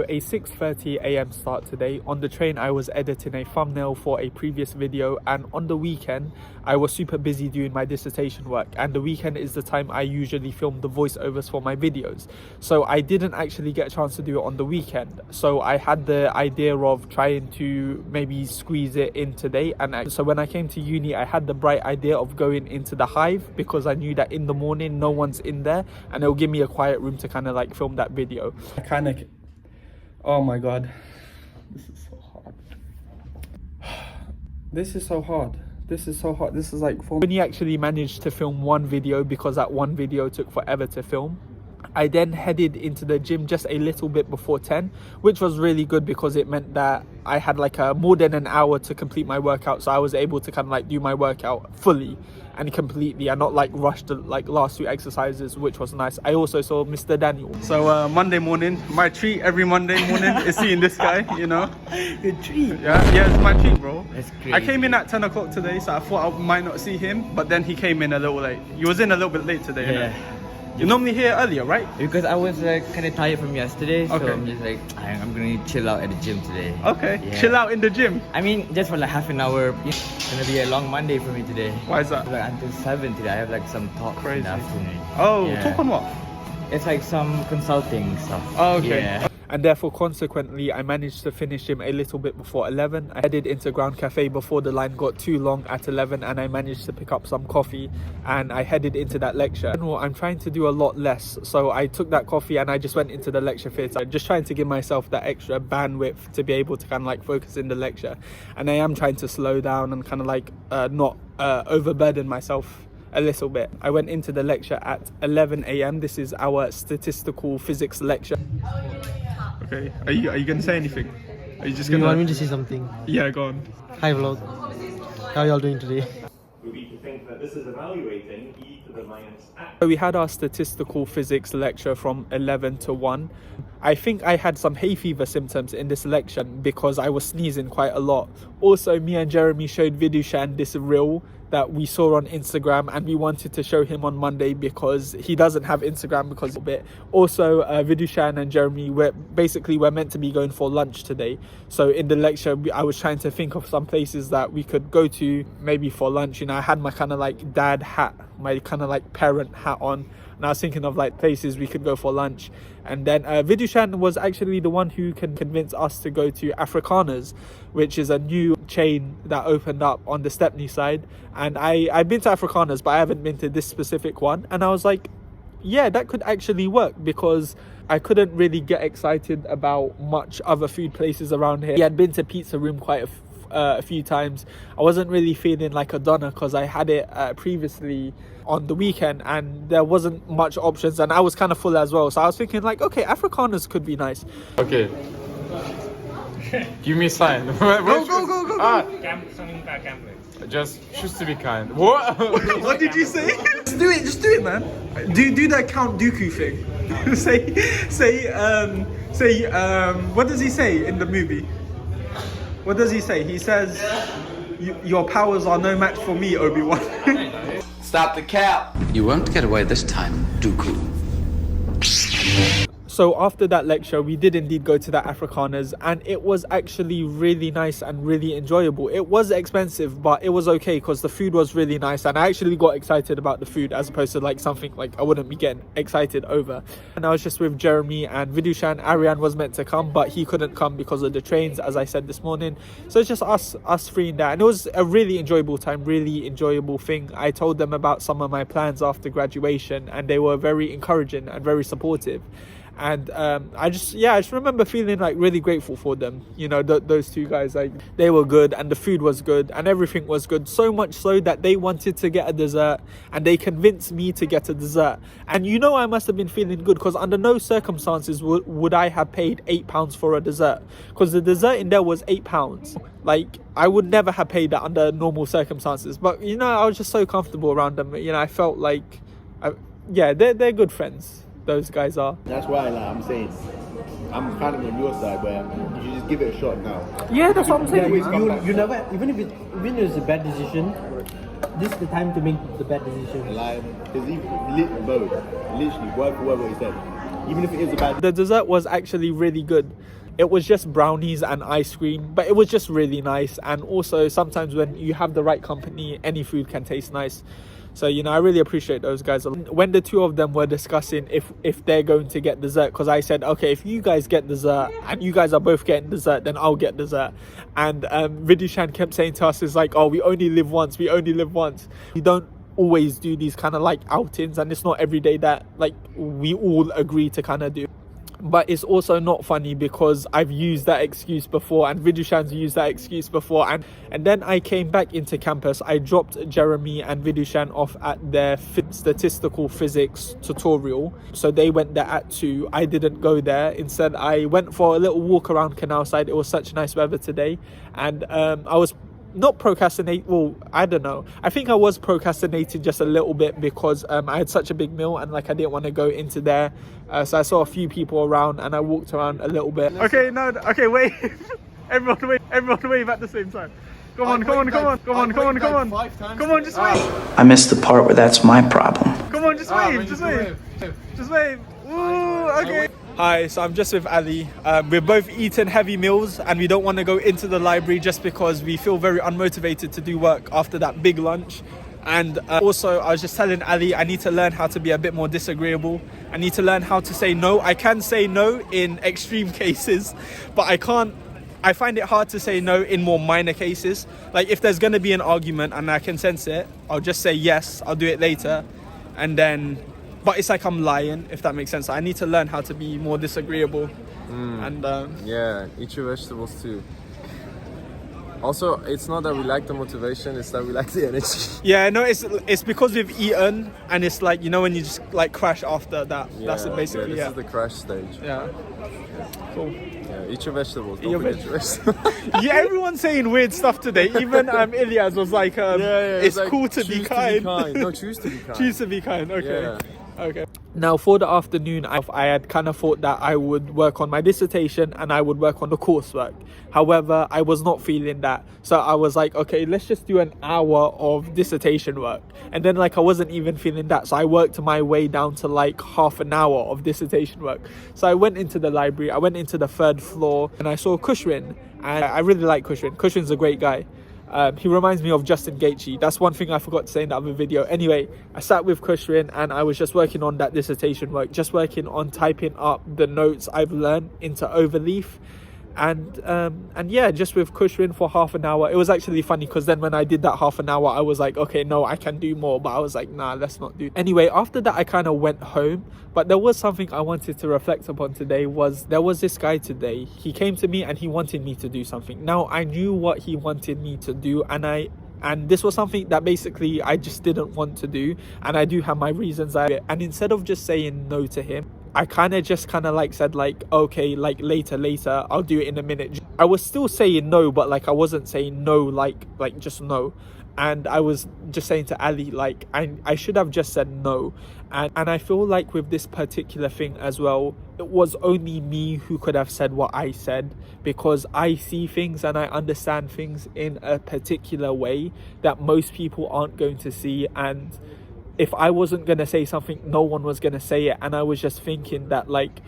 A 6:30 a.m. start today. On the train I was editing a thumbnail for a previous video, and on the weekend I was super busy doing my dissertation work, and the weekend is the time I usually film the voiceovers for my videos, so I didn't actually get a chance to do it on the weekend. So I had the idea of trying to maybe squeeze it in today, and so when I came to uni I had the bright idea of going into the Hive because I knew that in the morning no one's in there and it'll give me a quiet room to kind of like film that video. Oh my god, this is so hard. This is so hard. This is so hard. This is like, for only actually managed to film one video because that one video took forever to film. I then headed into the gym just a little bit before 10, which was really good because it meant that I had like more than an hour to complete my workout, so I was able to kind of like do my workout fully and completely and not like rush the like last few exercises, which was nice. I also saw Mr. Daniel. So Monday morning, my treat every Monday morning is seeing this guy, you know. Your treat? Yeah, it's my treat, bro. That's great. I came in at 10 o'clock today, so I thought I might not see him, but then he came in a little late. He was in a little bit late today, Yeah. You're normally here earlier, right? Because I was kind of tired from yesterday, so Okay. I'm just like, I'm gonna chill out at the gym today. Okay, Yeah. chill out in the gym. I mean, just for like half an hour. It's gonna be a long Monday for me today. Why is that? Like until 7 today, I have like some talk in Crazy. the afternoon. Oh, Yeah. talk on what? It's like some consulting stuff. Oh, okay. Yeah. And therefore, consequently, I managed to finish him a little bit before 11. I headed into Ground Cafe before the line got too long at 11, and I managed to pick up some coffee, and I headed into that lecture. I'm trying to do a lot less, so I took that coffee and I just went into the lecture theatre, just trying to give myself that extra bandwidth to be able to kind of like focus in the lecture. And I am trying to slow down and kind of like not overburden myself a little bit. I went into the lecture at 11 a.m. This is our statistical physics lecture. Okay, are you gonna say anything? Are you just Do gonna? you want me to say something? Yeah, go on. Hi vlog. How y'all doing today? would be to think that this is evaluating e to the minus x. So we had our statistical physics lecture from 11 to 1. I think I had some hay fever symptoms in this lecture because I was sneezing quite a lot. Also, me and Jeremy showed Vidushan this reel that we saw on Instagram, and we wanted to show him on Monday because he doesn't have Instagram because of it. Also, Vidushan and Jeremy we're meant to be going for lunch today. So in the lecture, I was trying to think of some places that we could go to maybe for lunch. You know, I had my kind of like dad hat, my kind of like parent hat on, and I was thinking of like places we could go for lunch. And then Vidushan was actually the one who can convince us to go to Afrikaners, which is a new chain that opened up on the Stepney side. And I've been to Afrikaners, but I haven't been to this specific one. And I was like, yeah, that could actually work, because I couldn't really get excited about much other food places around here. He had been to Pizza Room quite a few times. I wasn't really feeling like a doner because I had it previously on the weekend and there wasn't much options, and I was kind of full as well. So I was thinking like, okay, Afrikaners could be nice. Okay. Give me a sign. Go. Something about gambling. Just choose to be kind. What? What did you say? Just do it, man. Do the Count Dooku thing. say what does he say in the movie? What does he say? He says, your powers are no match for me, Obi-Wan. Stop the cap. You won't get away this time, Dooku. So after that lecture, we did indeed go to the Afrikaners, and it was actually really nice and really enjoyable. It was expensive, but it was okay because the food was really nice, and I actually got excited about the food as opposed to like something like I wouldn't be getting excited over. And I was just with Jeremy and Vidushan. Arian was meant to come, but he couldn't come because of the trains, as I said this morning. So it's just us three in there, and it was a really enjoyable time, really enjoyable thing. I told them about some of my plans after graduation, and they were very encouraging and very supportive. And I just remember feeling like really grateful for them. You know, those two guys, like they were good, and the food was good, and everything was good. So much so that they wanted to get a dessert, and they convinced me to get a dessert. And you know, I must have been feeling good because under no circumstances would I have paid £8 for a dessert, because the dessert in there was £8. Like, I would never have paid that under normal circumstances. But you know, I was just so comfortable around them. You know, I felt like, they're good friends. Those guys are. That's why, like, I'm saying, I'm kind of on your side where you should just give it a shot now. Yeah, that's what I'm saying. You never, even if it's a bad decision, this is the time to make the bad decision. Like, because both, literally, word for word what he said. Even if it is a bad The dessert was actually really good. It was just brownies and ice cream, but it was just really nice. And also sometimes when you have the right company, any food can taste nice. So, you know, I really appreciate those guys. When the two of them were discussing if they're going to get dessert, because I said, okay, if you guys get dessert and you guys are both getting dessert, then I'll get dessert. And Vidushan kept saying to us, is like, oh, we only live once. We only live once. We don't always do these kind of like outings, and it's not every day that like we all agree to kind of do. But it's also not funny because I've used that excuse before, and Vidushan's used that excuse before, and then I came back into campus. I dropped Jeremy and Vidushan off at their statistical physics tutorial, so they went there at 2. I didn't go there. Instead, I went for a little walk around Canal Side. It was such nice weather today, and I was not procrastinate. Well, I don't know. I think I was procrastinating just a little bit because I had such a big meal and like I didn't want to go into there. So I saw a few people around and I walked around a little bit. Okay, no, okay, wait. Everyone wave at the same time. Come on. Come on, just wave. I missed the part where that's my problem. Come on, just wave. Just wave. Ooh, okay. Hi, so I'm just with Ali. We're both eating heavy meals and we don't want to go into the library just because we feel very unmotivated to do work after that big lunch. And also, I was just telling Ali, I need to learn how to be a bit more disagreeable. I need to learn how to say no. I can say no in extreme cases, but I can't. I find it hard to say no in more minor cases. Like if there's going to be an argument and I can sense it, I'll just say yes, I'll do it later. And then, but it's like I'm lying, if that makes sense. I need to learn how to be more disagreeable. And Yeah, eat your vegetables too. Also, it's not that we lack the motivation, it's that we lack the energy. yeah, no, it's because we've eaten and it's like, you know, when you just like crash after that. That's it basically. This is the crash stage. Yeah. Cool. Yeah, eat your vegetables. Eat your Don't forget your vegetables. Yeah, everyone's saying weird stuff today. Even Ilyas was like, it's like, cool to be kind. No, choose to be kind. Choose to be kind. Okay. Yeah. Okay. Now for the afternoon, I had kind of thought that I would work on my dissertation and I would work on the coursework. However, I was not feeling that. So I was like, okay, let's just do an hour of dissertation work. And then like I wasn't even feeling that. So I worked my way down to like half an hour of dissertation work. So I went into the library, I went into the 3rd floor and I saw Kushrin. And I really like Kushrin. Kushrin's a great guy. He reminds me of Justin Gaethje. That's one thing I forgot to say in the other video. Anyway, I sat with Kushrin and I was just working on that dissertation work, just working on typing up the notes I've learned into Overleaf. And yeah, just with Kushrin for half an hour. It was actually funny because then when I did that half an hour, I was like, okay, no, I can do more. But I was like, nah, let's not do it. Anyway, after that, I kind of went home. But there was something I wanted to reflect upon today. There was this guy today. He came to me and he wanted me to do something. Now, I knew what he wanted me to do, and this was something that basically I just didn't want to do. And I do have my reasons. And instead of just saying no to him, I kind of like said like, okay, like later, I'll do it in a minute. I was still saying no, but like I wasn't saying no, like just no. And I was just saying to Ali, like, I should have just said no. And I feel like with this particular thing as well, it was only me who could have said what I said, because I see things and I understand things in a particular way that most people aren't going to see. And if I wasn't going to say something, no one was going to say it. And I was just thinking that like,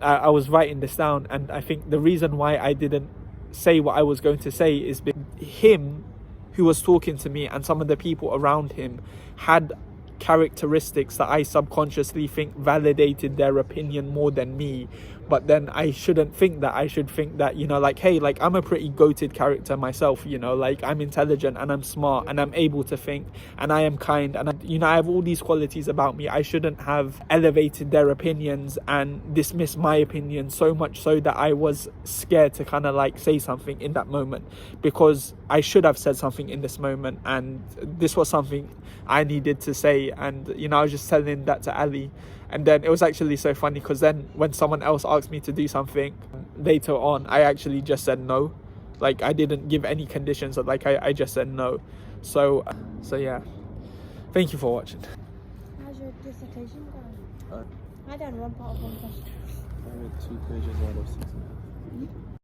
I was writing this down. And I think the reason why I didn't say what I was going to say is because him who was talking to me and some of the people around him had characteristics that I subconsciously think validated their opinion more than me. But then I shouldn't think that. I should think that, you know, like, hey, like I'm a pretty goated character myself, you know, like I'm intelligent and I'm smart and I'm able to think and I am kind and I have all these qualities about me. I shouldn't have elevated their opinions and dismissed my opinion so much so that I was scared to kind of like say something in that moment, because I should have said something in this moment, and this was something I needed to say. And you know, I was just telling that to Ali. And then it was actually so funny because then when someone else asked me to do something later on, I actually just said no. Like I didn't give any conditions. Like I just said no. So yeah. Thank you for watching. How's your dissertation going? I done one part of one question. I read 2 pages out of 6.